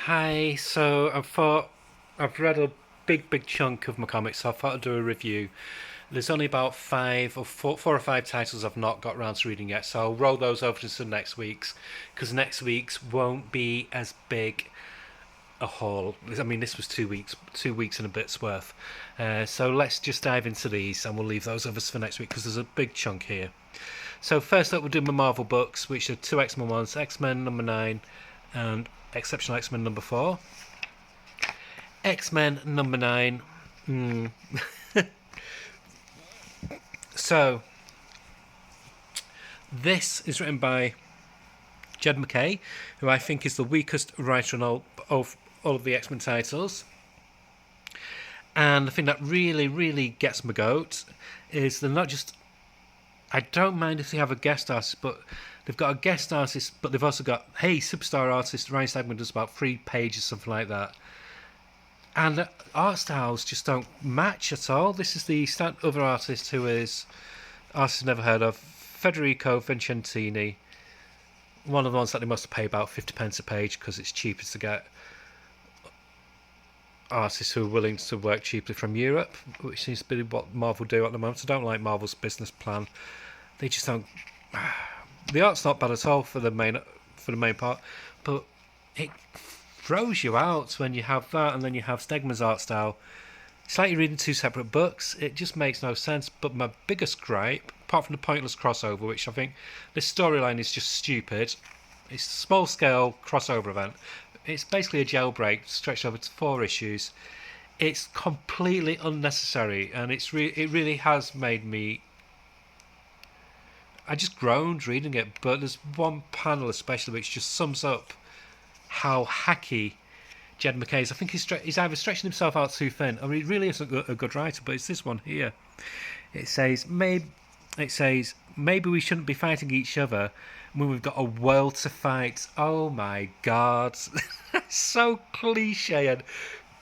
Hi, so I've read a big chunk of my comics, so I thought I'd do a review. There's only about four or five titles I've not got around to reading yet, so I'll roll those over to some next week's, because next week's won't be as big a haul. I mean, this was 2 weeks and a bit's worth. So let's just dive into these, and we'll leave those others for next week because there's a big chunk here. So first up, we'll do my Marvel books, which are two X-Men ones: X-Men #9 and Exceptional X-Men #4. X-Men #9. Mm. So this is written by Jed MacKay, who I think is the weakest writer in all of the X-Men titles. And the thing that really gets my goat is they're not just. I don't mind if they have a guest artist, but they've got a guest artist, but they've also got, hey, superstar artist Ryan Stegman does about 3 pages, something like that. And the art styles just don't match at all. This is the other artist who is artist I've never heard of, Federico Vincentini. One of the ones that they must pay about 50 pence a page because it's cheapest to get artists who are willing to work cheaply from Europe, which seems to be what Marvel do at the moment. I don't like Marvel's business plan. They just don't. The art's not bad at all for the main part, but it throws you out when you have that and then you have Stegman's art style. It's like you're reading two separate books. It just makes no sense. But my biggest gripe, apart from the pointless crossover, which I think this storyline is just stupid, it's a small scale crossover event. It's basically a jailbreak stretched over to 4 issues. It's completely unnecessary, and it really has made me. I just groaned reading it. But there's one panel especially which just sums up how hacky Jed MacKay is. I think he's either stretching himself out too thin, or he really isn't a good writer. But it's this one here. It says maybe we shouldn't be fighting each other when we've got a world to fight. Oh my god, so cliche and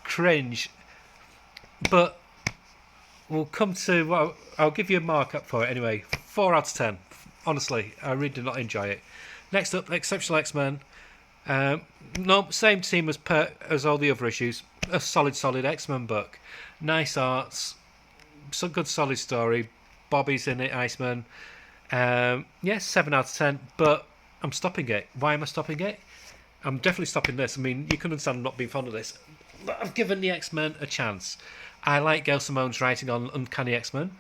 cringe. But we'll come to. Well, I'll give you a mark up for it anyway. 4 out of 10. Honestly, I really did not enjoy it. Next up, Exceptional X-Men. Um, no, same team as all the other issues. A solid X-Men book. Nice arts, some good solid story. Bobby's in it, Iceman. Yes, 7 out of 10. But I'm stopping it. Why am I stopping it? I'm definitely stopping this. I mean, you can understand I'm not being fond of this. But I've given the X-Men a chance. I like Gail Simone's writing on Uncanny X-Men.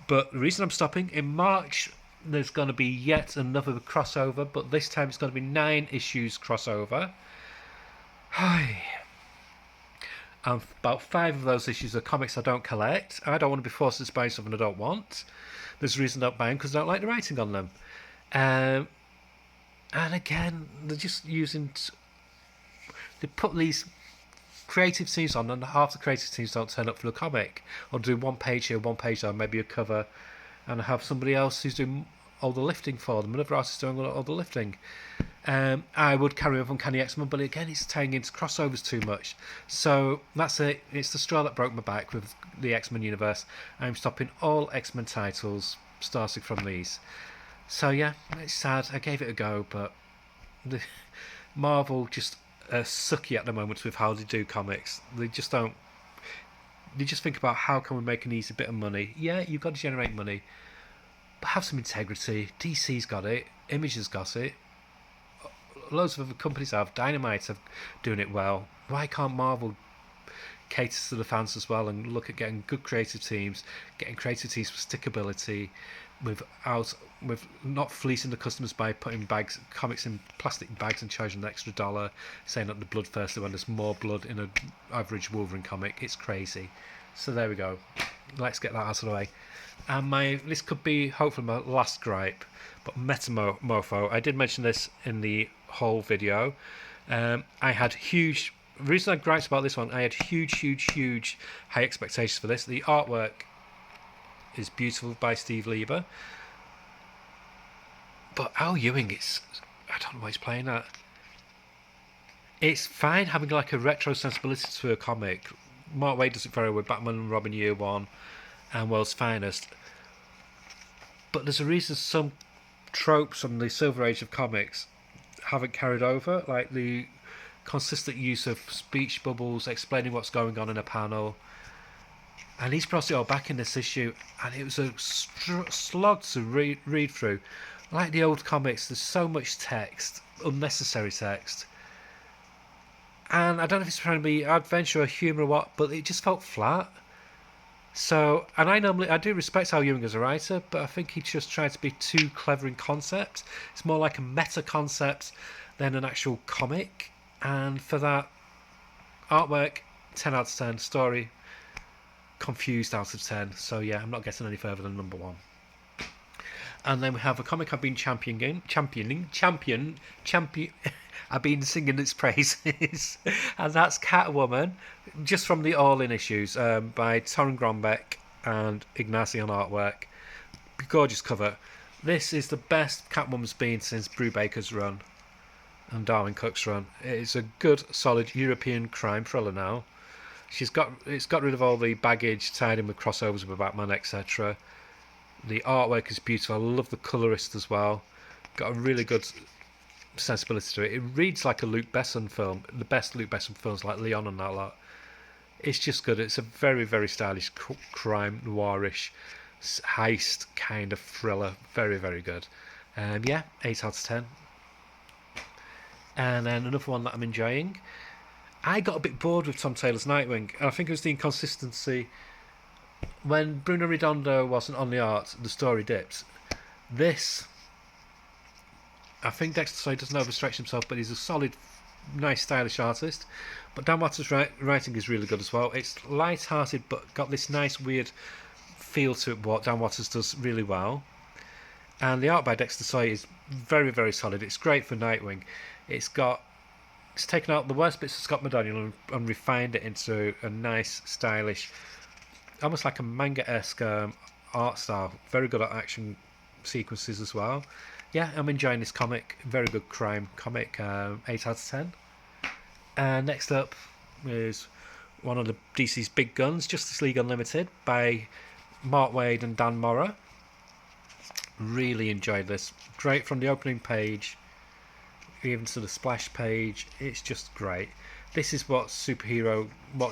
But the reason I'm stopping, in March, there's going to be yet another crossover. But this time it's going to be 9 issues crossover. Hi. And about 5 of those issues are comics I don't collect. I don't want to be forced to buy something I don't want. There's a reason I don't buy them because I don't like the writing on them. Um, and again, they're just using. They put these creative teams on, and half the creative teams don't turn up for the comic, or do 1 page here, 1 page there, maybe a cover, and have somebody else who's doing all the lifting for them. Another artist doing all the lifting. I would carry on Uncanny X-Men, but again, it's tying into crossovers too much. So that's it. It's the straw that broke my back with the X-Men universe. I'm stopping all X-Men titles starting from these. So yeah, it's sad. I gave it a go, but the Marvel just sucky at the moment with how they do comics. They just don't. They just think about how can we make an easy bit of money. Yeah, you've got to generate money, but have some integrity. DC's got it. Image has got it. Loads of other companies have. Dynamite have doing it well. Why can't Marvel cater to the fans as well and look at getting good creative teams, getting creative teams with stickability, with not fleecing the customers by putting comics in plastic bags and charging an extra dollar, saying that the blood thirsty when there's more blood in an average Wolverine comic. It's crazy. So there we go. Let's get that out of the way. And this could be hopefully my last gripe, but Metamorpho. I did mention this in the whole video. I had huge. The reason I griped about this one, I had huge high expectations for this. The artwork is beautiful by Steve Lieber, but Al Ewing, I don't know why he's playing that. It's fine having like a retro sensibility to a comic. Mark Waid does it very well with Batman and Robin Year One and World's Finest. But there's a reason some tropes from the Silver Age of comics haven't carried over, like the consistent use of speech bubbles, explaining what's going on in a panel. And he's brought it all back in this issue, and it was a slog to read through. Like the old comics, there's so much text, unnecessary text. And I don't know if it's trying to be adventure or humour or what, but it just felt flat. So, and I do respect Al Ewing as a writer, but I think he just tried to be too clever in concept. It's more like a meta concept than an actual comic. And for that, artwork, 10 out of 10, story, confused out of 10. So yeah, I'm not getting any further than number 1. And then we have a comic I've been championing. I've been singing its praises, and that's Catwoman, just from the All-In issues, by Torun Grombeck and Ignacy on artwork. Gorgeous cover. This is the best Catwoman's been since Brubaker's run and Darwin Cook's run. It's a good, solid European crime thriller now. It's got rid of all the baggage tied in with crossovers with Batman, etc. The artwork is beautiful. I love the colorist as well. Got a really good sensibility to it. It reads like a Luc Besson film. The best Luc Besson films, like Leon and that lot. It's just good. It's a very, very stylish crime noirish heist kind of thriller. Very, very good. 8 out of 10. And then another one that I'm enjoying. I got a bit bored with Tom Taylor's Nightwing, and I think it was the inconsistency. When Bruno Redondo wasn't on the art, the story dipped. This, I think Dexter Soy doesn't overstretch himself, but he's a solid, nice, stylish artist. But Dan Watter's writing is really good as well. It's light-hearted, but got this nice, weird feel to it, what Dan Waters does really well. And the art by Dexter Soy is very, very solid. It's great for Nightwing. It's taken out the worst bits of Scott McDaniel and refined it into a nice, stylish, almost like a manga-esque art style. Very good at action sequences as well. Yeah, I'm enjoying this comic. Very good crime comic. 8 out of 10. And next up is one of the DC's big guns, Justice League Unlimited, by Mark Waid and Dan Mora. Really enjoyed this. Great from the opening page even to the splash page. It's just great. This is what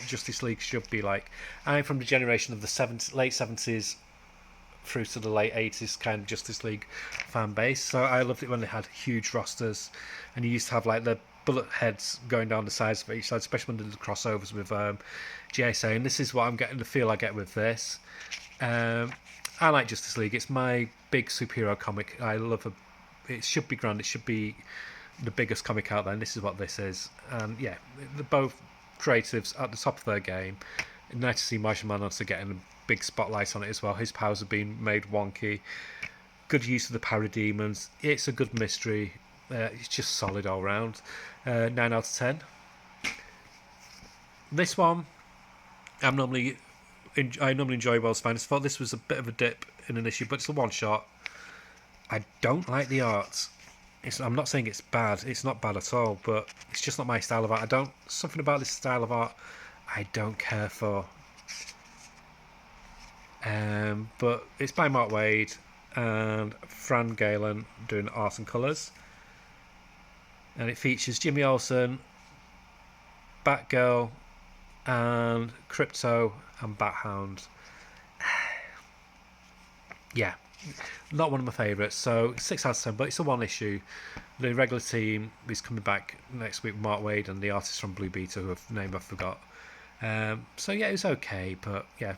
Justice League should be like. I'm from the generation of the late 70s through to the late 80s kind of Justice League fan base, so I loved it when they had huge rosters, and you used to have like the bullet heads going down the sides of each side, especially when they did the crossovers with JSA, and this is what I'm getting the feel I get with this. I like Justice League. It's my big superhero comic. I love it should be grand. It should be the biggest comic out there, and this is what this is. And yeah, they're both creatives at the top of their game. Nice to see Martian Manhunter getting a big spotlight on it as well. His powers have been made wonky. Good use of the parademons. It's a good mystery. It's just solid all round. 9 out of 10. This one, I normally enjoy World's Finest. I thought this was a bit of a dip in an issue, but it's a one shot. I don't like the art. I'm not saying it's bad. It's not bad at all, but it's just not my style of art. Something about this style of art I don't care for. But it's by Mark Waid and Fran Galen doing art and colours. And it features Jimmy Olsen, Batgirl, and Crypto and Bathound. Yeah, not one of my favourites. So 6 out of 10, but it's a one issue. The regular team is coming back next week with Mark Waid and the artist from Blue Beta, whose name I forgot. So yeah, it was okay, but yeah,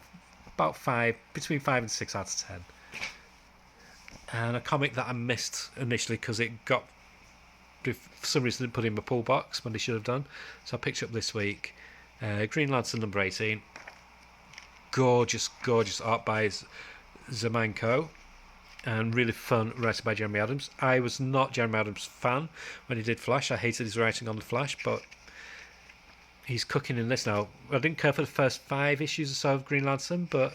about between 5 and 6 out of 10. And a comic that I missed initially because for some reason, didn't put it in my pull box when they should have done. So I picked it up this week. Green Lantern number 18. Gorgeous, gorgeous art by Zemanko. And really fun writing by Jeremy Adams. I was not Jeremy Adams' fan when he did Flash. I hated his writing on the Flash, but he's cooking in this now. I didn't care for the first 5 issues or so of Green Lantern, but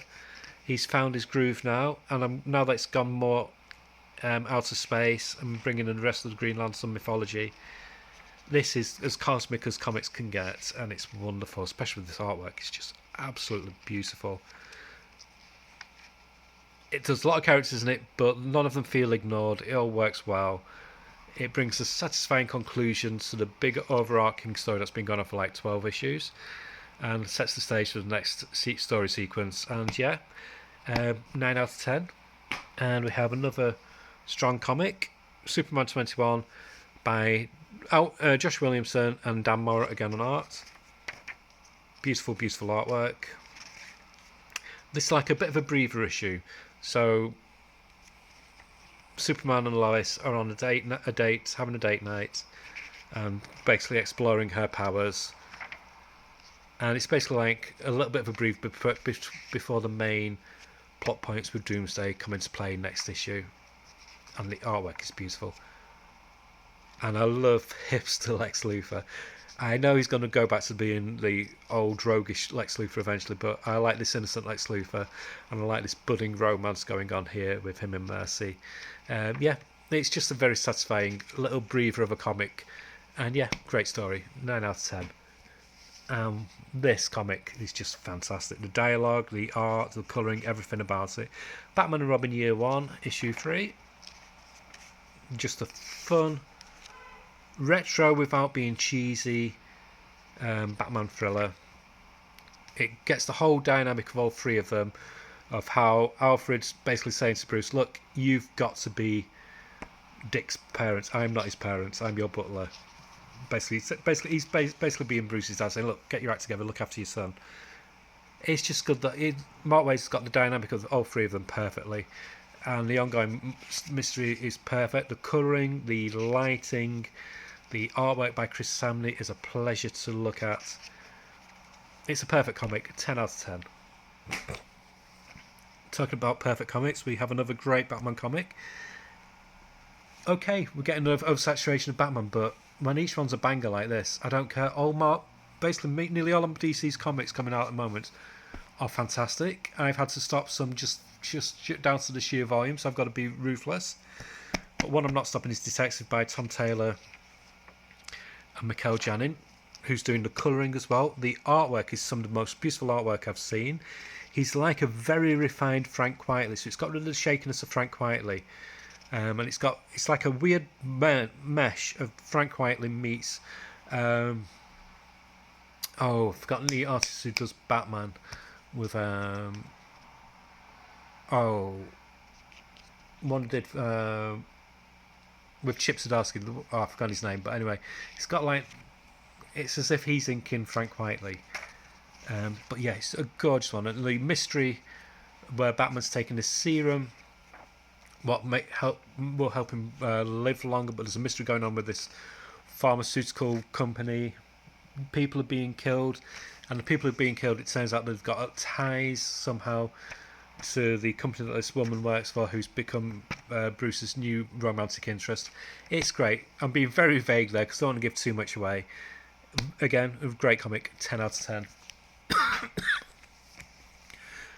he's found his groove now. And now that it's gone more out of space and bringing in the rest of the Green Lantern mythology, this is as cosmic as comics can get, and it's wonderful, especially with this artwork. It's just absolutely beautiful. There's a lot of characters in it, but none of them feel ignored. It all works well. It brings a satisfying conclusion to the big overarching story that's been going on for like 12 issues, and sets the stage for the next story sequence. And yeah, 9 out of 10. And we have another strong comic, Superman 21, by Josh Williamson and Dan Mora again on art. Beautiful, beautiful artwork. This is like a bit of a breather issue. So Superman and Lois are on having a date night, basically exploring her powers. And it's basically like a little bit of a brief before the main plot points with Doomsday come into play next issue. And the artwork is beautiful. And I love hipster Lex Luthor. I know he's going to go back to being the old roguish Lex Luthor eventually, but I like this innocent Lex Luthor, and I like this budding romance going on here with him and Mercy. Yeah, it's just a very satisfying little breather of a comic, and yeah, great story. 9 out of 10. This comic is just fantastic. The dialogue, the art, the colouring, everything about it. Batman and Robin Year 1, Issue 3. Just a fun, retro without being cheesy Batman thriller. It gets the whole dynamic of all three of them, of how Alfred's basically saying to Bruce, look, you've got to be Dick's parents. I'm not his parents. I'm your butler. Basically, he's basically being Bruce's dad, saying, look, get your act together, look after your son. It's just good that Mark Waid's got the dynamic of all three of them perfectly, and the ongoing mystery is perfect. The colouring, the lighting, the artwork by Chris Samney is a pleasure to look at. It's a perfect comic, 10 out of 10. Talking about perfect comics, we have another great Batman comic. Okay, we're getting an oversaturation of Batman, but when each one's a banger like this, I don't care. Basically, nearly all of DC's comics coming out at the moment are fantastic. I've had to stop some just down to the sheer volume, so I've got to be ruthless. But one I'm not stopping is Detective by Tom Taylor and Mikel Janin, who's doing the colouring as well. The artwork is some of the most beautiful artwork I've seen. He's like a very refined Frank Whiteley, so it's got rid of the shakiness of Frank Whiteley. And it's like a weird mesh of Frank Whiteley meets I've forgotten the artist who does Batman with one did with Chip Zdarsky. I've forgotten his name, but anyway, it's as if he's inking Frank Whiteley. But yeah, it's a gorgeous one. And the mystery where Batman's taking this serum, will help him live longer, but there's a mystery going on with this pharmaceutical company. People are being killed, and the people who are being killed, it turns out they've got ties somehow to the company that this woman works for, who's become Bruce's new romantic interest. It's great. I'm being very vague there because I don't want to give too much away. Again, a great comic, 10 out of 10.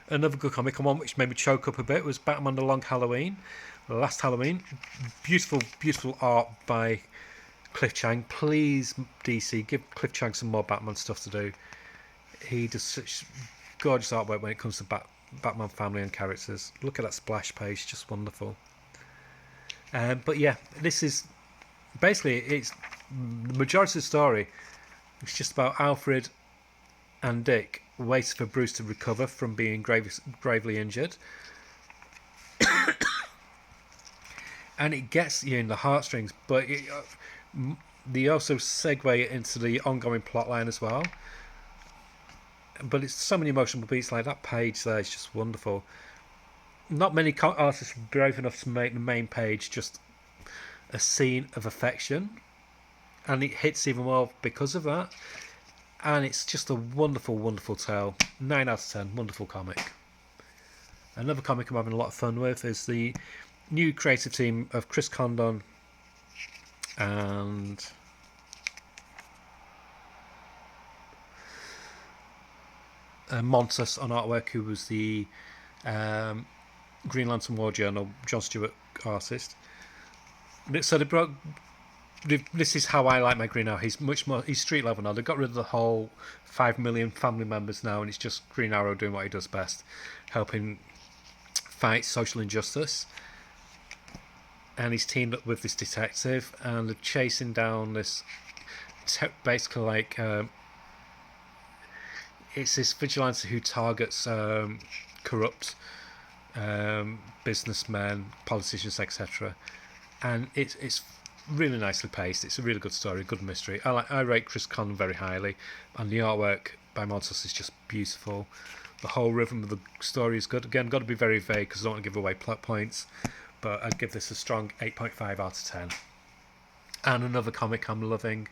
Another good comic, and one which made me choke up a bit, was Batman The Long Halloween, Last Halloween. Beautiful, beautiful art by Cliff Chiang. Please, DC, give Cliff Chiang some more Batman stuff to do. He does such gorgeous artwork when it comes to Batman family and characters. Look at that splash page, just wonderful. But yeah, this is basically, it's the majority of the story. It's just about Alfred and Dick waiting for Bruce to recover from being gravely injured. And it gets you in the heartstrings, but they also segue into the ongoing plotline as well. But it's so many emotional beats, like that page there is just wonderful. Not many artists are brave enough to make the main page just a scene of affection, and it hits even more because of that. And it's just a wonderful, wonderful tale. 9 out of 10, wonderful comic. Another comic I'm having a lot of fun with is the new creative team of Chris Condon and Montes on artwork, who was the Green Lantern War Journal John Stewart artist. So this is how I like my Green Arrow. He's street level now. They've got rid of the whole 5 million family members now, and it's just Green Arrow doing what he does best, helping fight social injustice. and he's teamed up with this detective, and they're chasing down this basically like it's this vigilante who targets corrupt businessmen, politicians, etc. And it's really nicely paced. It's a really good story, good mystery. I rate Chris Conlon very highly, and the artwork by Montos is just beautiful. The whole rhythm of the story is good. Again, got to be very vague because I don't want to give away plot points, but I'd give this a strong 8.5 out of 10. And another comic I'm loving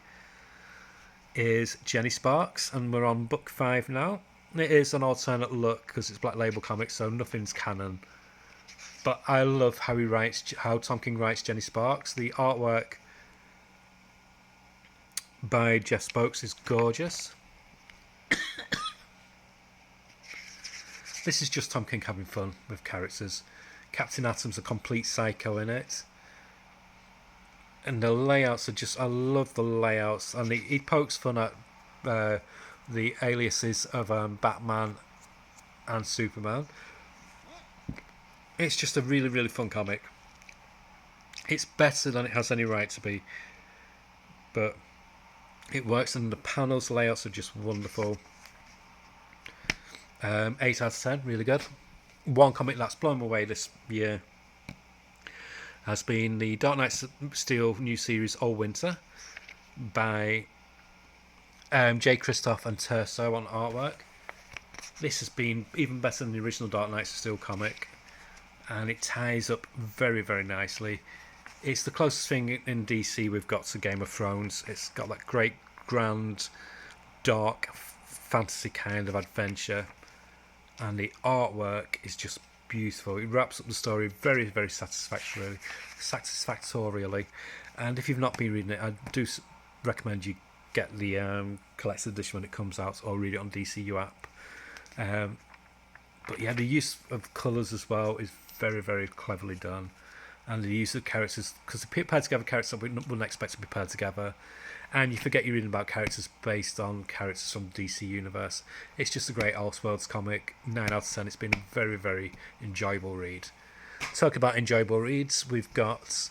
is Jenny Sparks, and we're on book 5 now. It is an alternate look because it's Black Label Comics, so nothing's canon. But I love how Tom King writes Jenny Sparks. The artwork by Jeff Spokes is gorgeous. This is just Tom King having fun with characters. Captain Atom's a complete psycho in it. And the layouts are just... I love the layouts. And he pokes fun at the aliases of Batman and Superman. It's just a really, really fun comic. It's better than it has any right to be. But it works, and the panels, layouts are just wonderful. 8 out of 10, really good. One comic that's blown me away this year has been the Dark Knight Steel new series All Winter by Jay Kristoff and Terso on artwork. This has been even better than the original Dark Knights of Steel comic, and it ties up very, very nicely. It's the closest thing in DC we've got to Game of Thrones. It's got that great, grand, dark fantasy kind of adventure, and the artwork is just beautiful. It wraps up the story very, very satisfactorily. And if you've not been reading it, I do recommend you get the collector's edition when it comes out, or read it on DCU app. But yeah, the use of colours as well is very, very cleverly done, and the use of characters, because they paired together characters that we wouldn't expect to be paired together, and you forget you're reading about characters based on characters from DC Universe. It's just a great Elseworlds comic. 9 out of 10. It's been a very, very enjoyable read. Talk about enjoyable reads, we've got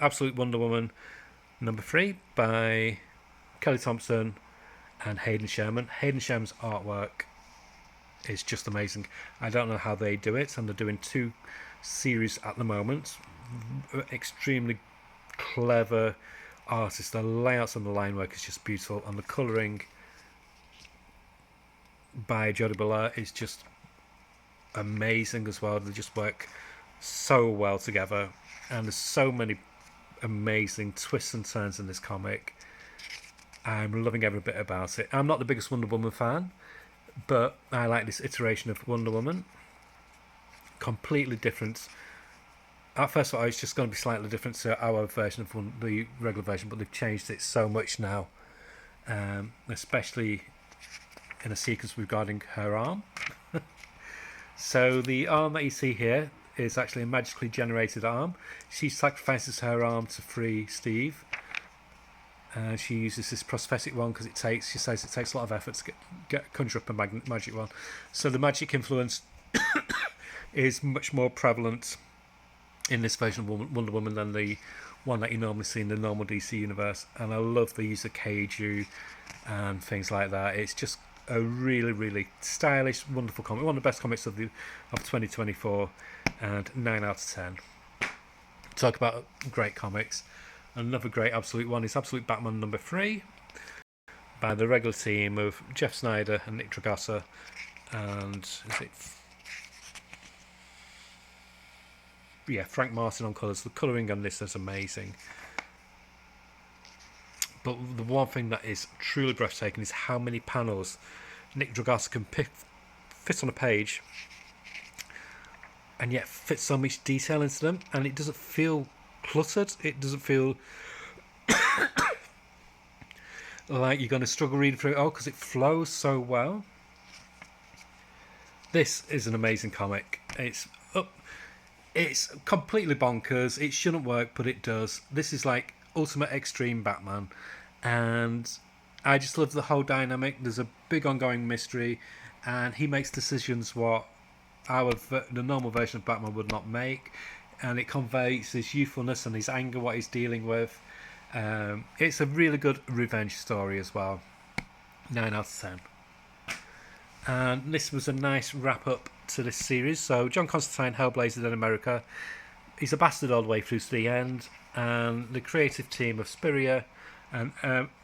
Absolute Wonder Woman number 3 by Kelly Thompson and Hayden Sherman. Hayden Sherman's artwork is just amazing. I don't know how they do it, and they're doing 2 series at the moment. Extremely clever artists. The layouts and the line work is just beautiful, and the colouring by Jody Belair is just amazing as well. They just work so well together, and there's so many amazing twists and turns in this comic. I'm loving every bit about it. I'm not the biggest Wonder Woman fan, but I like this iteration of Wonder Woman. Completely different. At first I thought it was just going to be slightly different to our version of the regular version, but they've changed it so much now, especially in a sequence regarding her arm. So the arm that you see here is actually a magically generated arm. She sacrifices her arm to free Steve. She uses this prosthetic one because she says it takes a lot of effort to conjure up a magic one. So the magic influence is much more prevalent in this version of Wonder Woman than the one that you normally see in the normal DC universe. And I love the use of Kaiju and things like that. It's just a really, really stylish, wonderful comic. One of the best comics of 2024, and 9 out of 10. Talk about great comics. Another great Absolute one is Absolute Batman number 3 by the regular team of Jeff Snyder and Nick Dragotta, and Frank Martin on colours. The colouring on this is amazing. But the one thing that is truly breathtaking is how many panels Nick Dragotta can fit on a page, and yet fit so much detail into them, and it doesn't feel cluttered. It doesn't feel like you're going to struggle reading through it all, because it flows so well. This is an amazing comic. It's completely bonkers. It shouldn't work, but it does. This is like Ultimate Extreme Batman, and I just love the whole dynamic. There's a big ongoing mystery, and he makes decisions what the normal version of Batman would not make. and it conveys his youthfulness and his anger, what he's dealing with. It's a really good revenge story as well. 9 out of 10. And this was a nice wrap up to this series. So John Constantine, Hellblazer in America. He's a bastard all the way through to the end. And the creative team of Spurrier and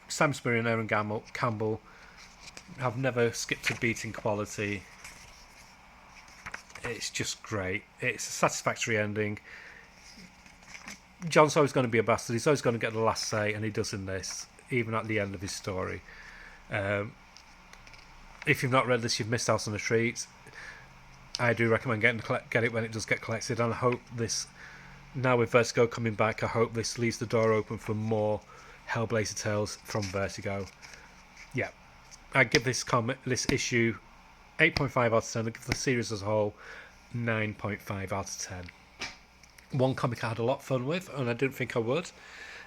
Sam Spurrier and Aaron Campbell have never skipped a beat in quality. It's just great. It's a satisfactory ending. John's always going to be a bastard. He's always going to get the last say, and he does in this, even at the end of his story. If you've not read this, you've missed out on a treat. I do recommend get it when it does get collected, and I hope this, now with Vertigo coming back, I hope this leaves the door open for more Hellblazer tales from Vertigo. Yeah, I give this issue 8.5 out of 10. I give the series as a whole 9.5 out of 10. One comic I had a lot of fun with, and I didn't think I would,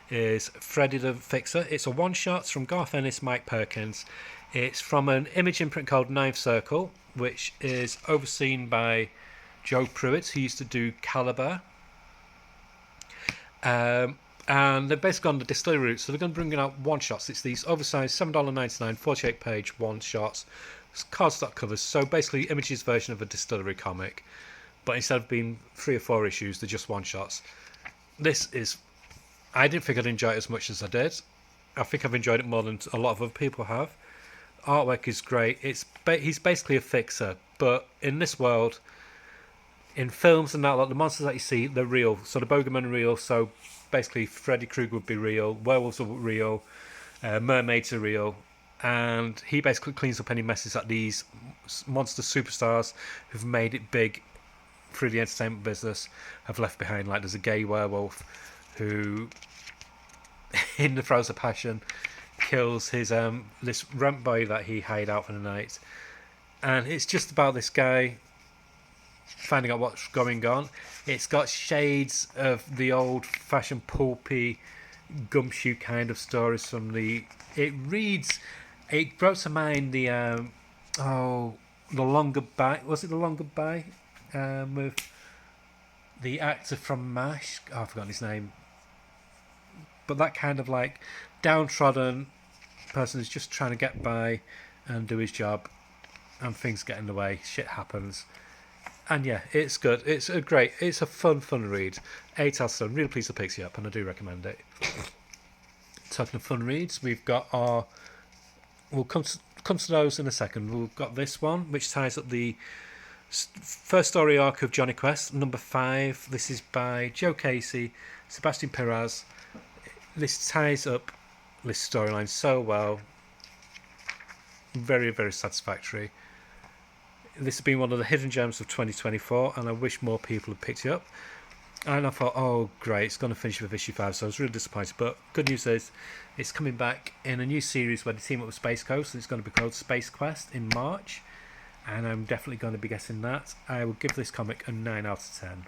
is Freddy the Fixer. It's a one-shot from Garth Ennis, Mike Perkins. It's from an Image imprint called Ninth Circle, which is overseen by Joe Pruitt, who used to do Caliber. And they're basically on the distillery route, so they're going to bring out one-shots. It's these oversized $7.99, 48-page one-shots, cardstock covers. So basically Image's version of a distillery comic. But instead of being 3 or 4 issues, they're just one-shots. This is... I didn't think I'd enjoy it as much as I did. I think I've enjoyed it more than a lot of other people have. Artwork is great. He's basically a fixer, but in this world, in films and that, like the monsters that you see, they're real. So the Bogeymen are real. So basically, Freddy Krueger would be real. Werewolves are real. Mermaids are real. And he basically cleans up any messes that these monster superstars who've made it big through the entertainment business have left behind. Like there's a gay werewolf who, in the throes of passion, kills his this rent boy that he hired out for the night, and it's just about this guy finding out what's going on. It's got shades of the old-fashioned pulpy gumshoe kind of stories from the. It brought to mind the the Longer Bye. Was it the Longer Bye? With the actor from MASH. Oh, I've forgotten his name. But that kind of like downtrodden person is just trying to get by and do his job, and things get in the way. Shit happens. And yeah, it's good. It's a fun read. 8 out of 10. Really pleased it picks you up, and I do recommend it. Talking of fun reads, we've got our... We'll come to those in a second. We've got this one, which ties up the first story arc of Johnny Quest, number 5. This is by Joe Casey, Sebastian Perez. This ties up this storyline so well. Very, very satisfactory. This has been one of the hidden gems of 2024, and I wish more people had picked it up. And I thought, oh great, it's going to finish with issue 5, so I was really disappointed. But good news is, it's coming back in a new series where they team up with Space Coast, and it's going to be called Space Quest in March. And I'm definitely going to be getting that. I will give this comic a 9 out of 10.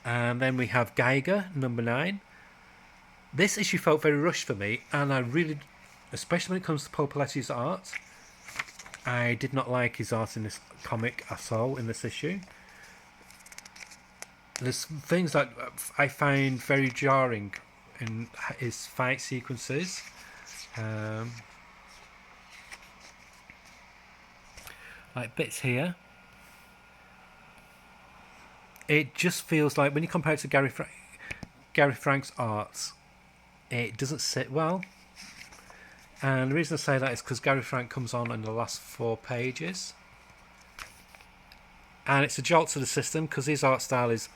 And then we have Geiger, number 9. This issue felt very rushed for me, and I really, especially when it comes to Paul Paletti's art, I did not like his art in this comic at all, in this issue. There's things that I find very jarring in his fight sequences. Like bits here. It just feels like, when you compare it to Gary Frank's art, it doesn't sit well. And the reason I say that is because Gary Frank comes on in the last 4 pages. And it's a jolt to the system, because his art style is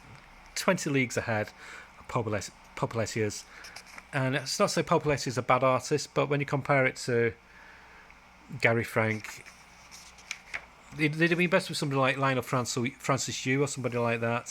20 leagues ahead of Paul Paletti's. And it's not to say Paul Paletti is a bad artist, but when you compare it to Gary Frank, they'd be best with somebody like Lionel Francis Yu or somebody like that.